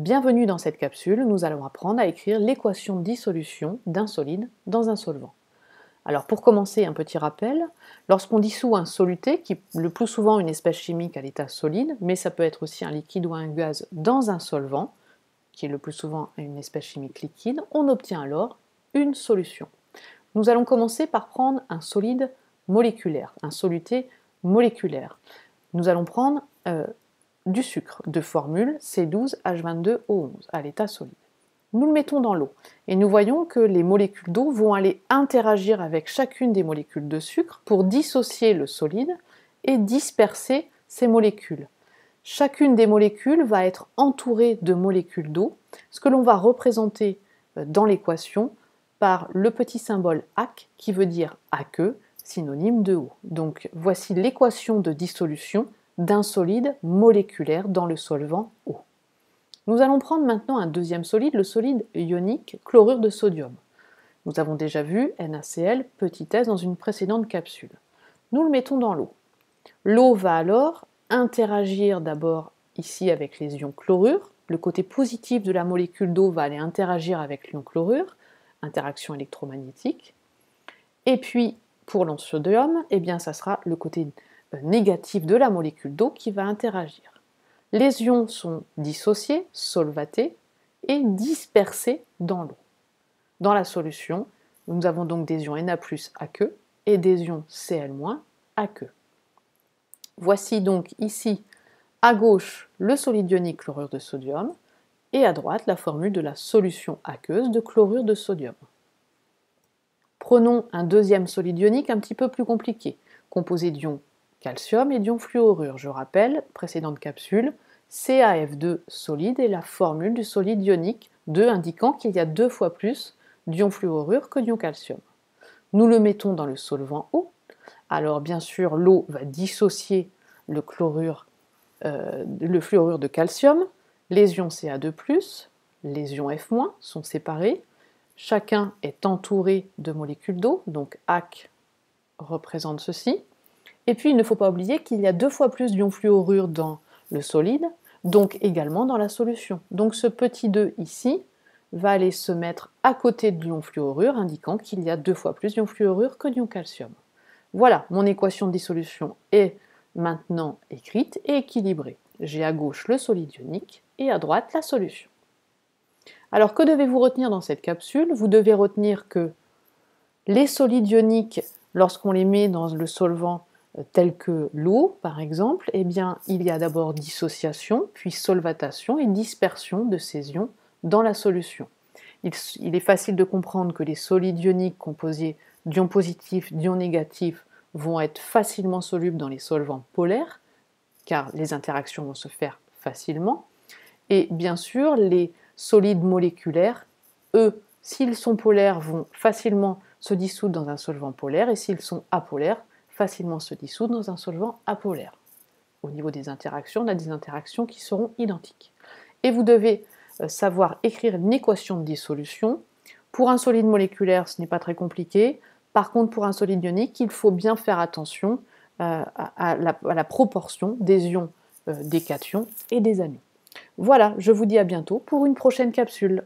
Bienvenue dans cette capsule, nous allons apprendre à écrire l'équation de dissolution d'un solide dans un solvant. Alors pour commencer, un petit rappel, lorsqu'on dissout un soluté, qui est le plus souvent une espèce chimique à l'état solide, mais ça peut être aussi un liquide ou un gaz dans un solvant, qui est le plus souvent une espèce chimique liquide, on obtient alors une solution. Nous allons commencer par prendre un solide moléculaire, un soluté moléculaire. Nous allons prendre du sucre de formule C12H22O11 à l'état solide. Nous le mettons dans l'eau et nous voyons que les molécules d'eau vont aller interagir avec chacune des molécules de sucre pour dissocier le solide et disperser ces molécules. Chacune des molécules va être entourée de molécules d'eau, ce que l'on va représenter dans l'équation par le petit symbole AC qui veut dire aqueux, synonyme de eau. Donc voici l'équation de dissolution d'un solide moléculaire dans le solvant eau. Nous allons prendre maintenant un deuxième solide, le solide ionique chlorure de sodium. Nous avons déjà vu NaCl petit s dans une précédente capsule. Nous le mettons dans l'eau. L'eau va alors interagir d'abord ici avec les ions chlorure. Le côté positif de la molécule d'eau va aller interagir avec l'ion chlorure, interaction électromagnétique. Et puis pour l'ion sodium, eh bien, ça sera le côté négatif de la molécule d'eau qui va interagir. Les ions sont dissociés, solvatés et dispersés dans l'eau. Dans la solution, nous avons donc des ions Na+ aqueux et des ions Cl- aqueux. Voici donc ici à gauche le solide ionique chlorure de sodium et à droite la formule de la solution aqueuse de chlorure de sodium. Prenons un deuxième solide ionique un petit peu plus compliqué, composé d'ions calcium et d'ions fluorure. Je rappelle, précédente capsule, CaF2 solide est la formule du solide ionique 2 indiquant qu'il y a 2 fois plus d'ions fluorure que d'ions calcium. Nous le mettons dans le solvant eau. Alors bien sûr, l'eau va dissocier le fluorure de calcium. Les ions Ca2+, les ions F- sont séparés. Chacun est entouré de molécules d'eau, donc AC représente ceci. Et puis il ne faut pas oublier qu'il y a 2 fois plus d'ions fluorure dans le solide, donc également dans la solution. Donc ce petit 2 ici va aller se mettre à côté de l'ion fluorure, indiquant qu'il y a 2 fois plus d'ion fluorure que d'ion calcium. Voilà, mon équation de dissolution est maintenant écrite et équilibrée. J'ai à gauche le solide ionique et à droite la solution. Alors que devez-vous retenir dans cette capsule? Vous devez retenir que les solides ioniques, lorsqu'on les met dans le solvant tel que l'eau par exemple, eh bien, il y a d'abord dissociation, puis solvatation et dispersion de ces ions dans la solution. Il est facile de comprendre que les solides ioniques composés d'ions positifs, d'ions négatifs vont être facilement solubles dans les solvants polaires, car les interactions vont se faire facilement. Et bien sûr, les solides moléculaires, eux, s'ils sont polaires, vont facilement se dissoudre dans un solvant polaire, et s'ils sont apolaires, facilement se dissoudre dans un solvant apolaire. Au niveau des interactions, on a des interactions qui seront identiques. Et vous devez savoir écrire une équation de dissolution. Pour un solide moléculaire, ce n'est pas très compliqué. Par contre, pour un solide ionique, il faut bien faire attention à la proportion des ions des cations et des anions. Voilà, je vous dis à bientôt pour une prochaine capsule.